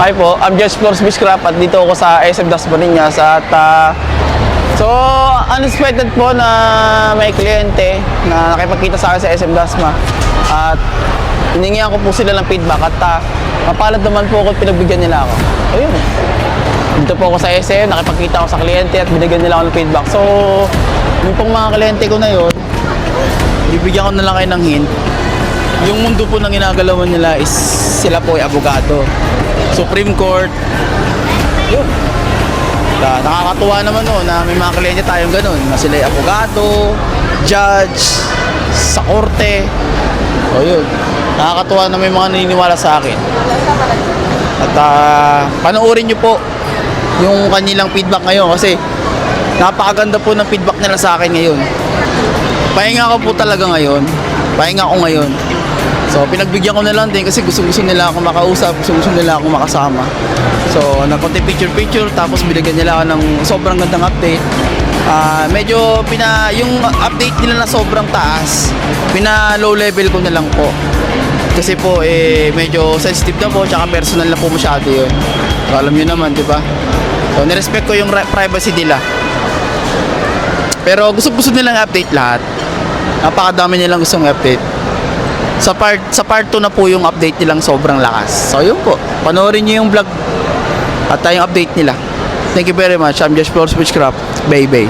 Hi po, I'm Josh Flores Bishcraft at dito ako sa SM Dasmariñas at so unexpected po na may kliyente na nakipagkita sa akin sa SM Dasma at hiningihan ko po sila ng feedback at mapalad naman po ako at pinagbigyan nila ako. Ayun. Dito po ako sa SM, nakipagkita ako sa kliyente at binigyan nila ako ng feedback. So, yung pong mga kliyente ko na yun, bibigyan ko na lang kayo ng hint. Yung mundo po ng ginagalawan nila is sila po ay abogado. Supreme Court. Yun. Nakakatuwa naman no, na may mga kliyente tayong ganun. Na sila ay abogado, judge, sa korte. O yun. Nakakatuwa na may mga naniniwala sa akin. At panoorin nyo po yung kanilang feedback ngayon kasi napakaganda po ng feedback nila sa akin ngayon. Pahinga ko po talaga ngayon. Pahinga ko ngayon. So, pinagbigyan ko na lang din kasi gusto gusto nila ako makausap, gusto gusto nila ako makasama. So, nakonti picture-picture, tapos binigyan nila ako ng sobrang gandang update. Medyo, yung update nila na sobrang taas, low level ko na lang po. Kasi po, medyo sensitive na po, tsaka personal na po masyado yun. So, alam nyo naman, di ba? So, nirespect ko yung privacy nila. Pero gusto nilang update lahat. Napakadami nilang gustong update. Sa part 2 na po yung update nilang sobrang lakas. So yun po, panoorin niyo yung vlog at yung update nila. Thank you very much. I'm Josh Flores Witchcraft. Bye.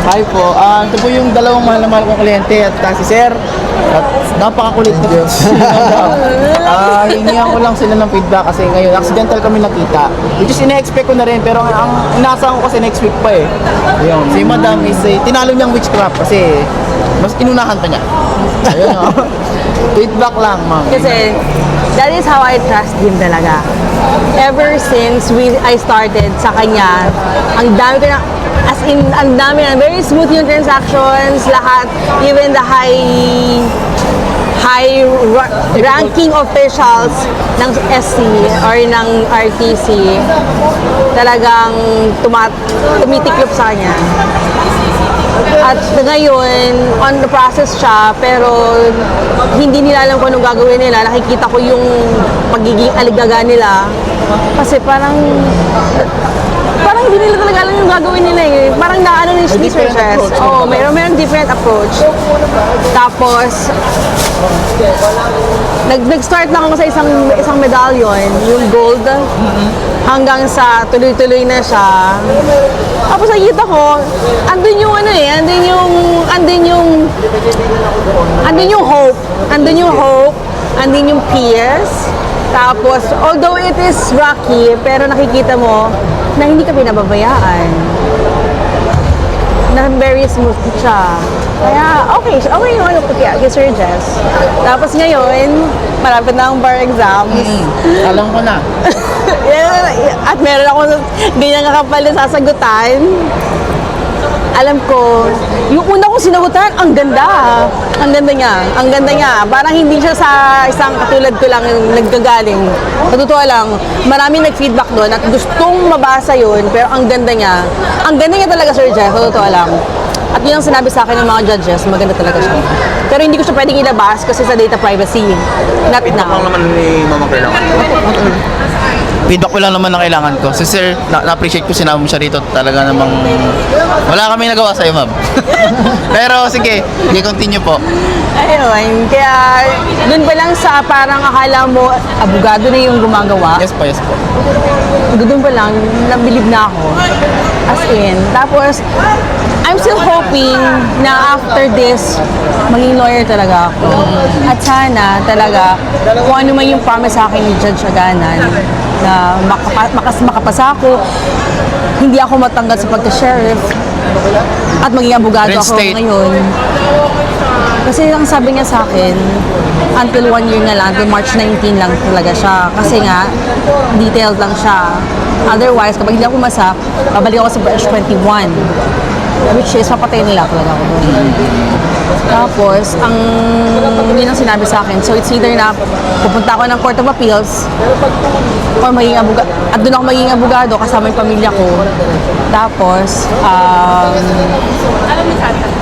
Hi po. Ito po yung dalawang mahal na mahal kong kliyente at si Sir. At napakakulit na Diyos. Hingihan ko lang sila ng feedback kasi ngayon accidental kami nakita. Which is ina-expect ko na rin pero ang inaasahan ko kasi next week pa eh. Yun. Si Madam is tinalo niyang witchcraft kasi mas inunahan pa niya. Ayun o. Feedback lang, ma'am. Kasi that is how I trust him talaga. Ever since I started sa kanya, ang dami ko na, as in, ang dami na, very smooth yung transactions, lahat, even the high ranking officials ng SC or ng RTC, talagang tumitiklop sa kanya. At ngayon, on the process siya, pero hindi nila alam kung anong gagawin nila. Nakikita ko yung pagiging aligaga nila. Kasi parang hindi nila talaga alam yung gagawin nila eh. Parang naano ni researchers. Oo, mayroon different approach. Tapos, nag-start lang ako sa isang medallion, yung gold, hanggang sa tuloy-tuloy na siya. Tapos nakita ko, andun yung hope, andun yung peace. Tapos, although it is rocky, pero nakikita mo na hindi ka pinababayaan. Na very smooth siya. Kaya, okay yung ano ko kay Sir Jess. Tapos ngayon, malapit na ang bar exams. Alam ko na. At meron ako ganyan kakapal na sasagutan. Alam ko, yung una kong sinagutan, ang ganda. Ang ganda niya. Parang hindi siya sa isang katulad ko lang naggagaling. Sa totoo lang, maraming nag-feedback doon at gustong mabasa yun, pero ang ganda niya. Ang ganda niya talaga, Sir Jeff, sa totoo lang. At yun ang sinabi sa akin ng mga judges, maganda talaga siya. Pero hindi ko siya pwedeng ilabas kasi sa data privacy. Not now. Feedback lang naman ni Mama kailangan ko. Feedback ko lang naman na kailangan ko. Si Sir, na-appreciate ko sinama mo siya rito. Talaga namang wala kami nagawa sa'yo, ma'am. Pero sige, continue po. Ayun, kaya dun pa lang sa parang akala mo, abogado na yung gumagawa. Yes po. Doon pa lang, nabilib na ako. As in. Tapos, I'm still hoping na after this, maging lawyer talaga ako. At sana talaga, kung ano man yung promise sa akin ni Judge Aganan, na makapasa ako, hindi ako matanggal sa pagka-sheriff, at maging abogado ako ngayon. Kasi ang sabi niya sa akin, until 1 year na lang, until March 19 lang talaga siya. Kasi nga, detailed lang siya. Otherwise, kapag hindi ako pumasa, babalik ako sa branch 21. Which is, papatayin nila talaga ako doon. Tapos, yun ang sinabi sa akin. So, it's either na pupunta ako ng Court of Appeals or maging abogado. At doon ako maging abogado kasama yung pamilya ko. Tapos,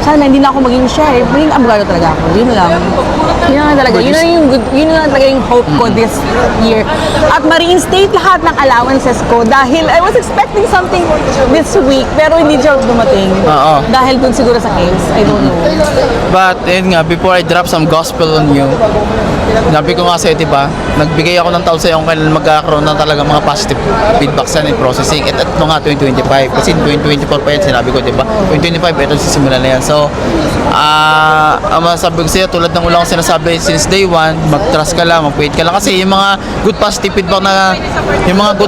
sana na hindi na ako maging chef, maging abogado talaga ako. Yun lang. Yun lang talaga. Yun lang talaga yung hope ko this year. At ma-reinstate lahat ng allowances ko dahil I was expecting something this week pero hindi siya dumating. Oo. Dahil dun siguro sa case. I don't know. But, yun nga, before I drop some gospel on you, sabi ko nga sa'yo, diba, nagbigay ako ng taon sa'yo kung kailan magkakaroon ng talaga mga positive feedbacks and processing. At ito nga, 2025. Kasi 2024 pa yan, sinabi ko, diba? 2025, ito sisimulan na yan. So, ang masasabi ko sa'yo, tulad ng ulang sinasabi since day one, mag-trust ka lang, mag-wait ka lang. Kasi yung mga good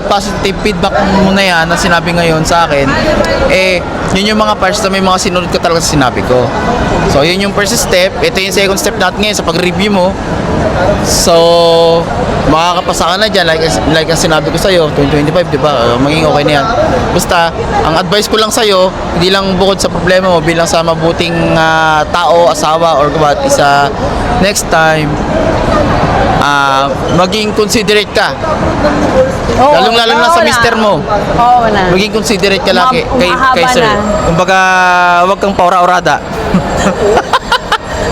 positive feedback mo na yan, na sinabi ngayon sa akin, yun yung mga parts na may mga sinunod ko talaga sa sinabi ko. So, yun yung first step. Ito yung second step natin ngayon sa pag-review mo. So, makakapasa ka na dyan. Like ang sinabi ko sa'yo, 2025, di ba? Maging okay na yan. Basta, ang advice ko lang sa'yo, hindi lang bukod sa problema mo, bilang sa mabuting tao, asawa, or what, isa, next time, maging considerate ka. Oo, Lalong-lalo na sa oo mister mo. Oo na. Maging considerate ka lagi kay Mahaba sir. na. Kumbaga, wag kang paura-urada.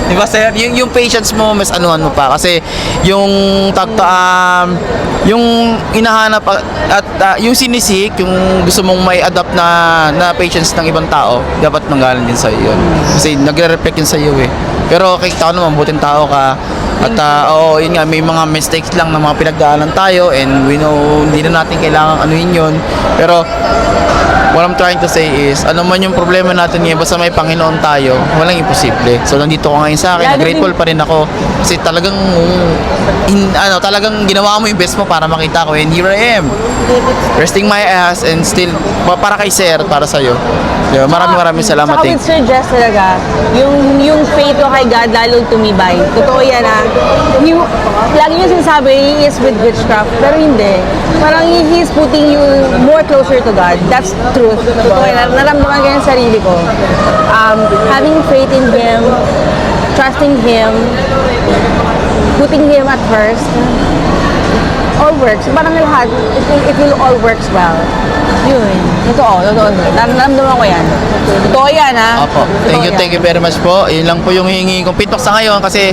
Di ba sir? Yung patience mo, mas anuhan mo pa. Kasi yung yung hinahanap at yung sinisik, yung gusto mong may adapt na patience ng ibang tao, dapat manggaling din sa'yo yun. Kasi nagre-reflect yun sa'yo eh. Pero kita ko naman, buting tao ka. At oo, yun nga, may mga mistakes lang na mga pinagdaanan tayo and we know, hindi na natin kailangan anuhin yun. Pero what I'm trying to say is, ano man yung problema natin ngayon, basta may Panginoon tayo, walang imposible. So, nandito ko ngayon sa akin, grateful pa rin ako. Kasi talagang, talagang ginawa mo yung best mo para makita ko. And here I am, resting my ass and still, para kay Sir, para sa'yo. Diba? Maraming salamat. Saka with Sir Jess talaga, yung faith ko kay God lalong tumibay. Totoo yan lagi niya sinasabi, he is with witchcraft, pero hindi. Parang he is putting you more closer to God. That's truth. Totoo yan. Naramdaman ko yung sarili ko. Having faith in Him, trusting Him, putting Him at first, all works. Parang lahat, it will all works well. Yun. Totoo. Naramdaman ko yan. Totoo yan, ha? Opo. Thank you very much po. Yun lang po yung hihingi kong feedback sa ngayon kasi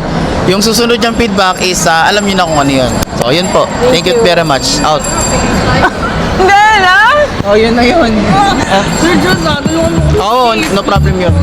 yung susunod niyang feedback is alam niyo na kung ano yun. So, yun po. Thank you very much. Out. Hindi na? Oh, yun na yun. Sir Jess, tulungan mo ko. Oo, no problem yun.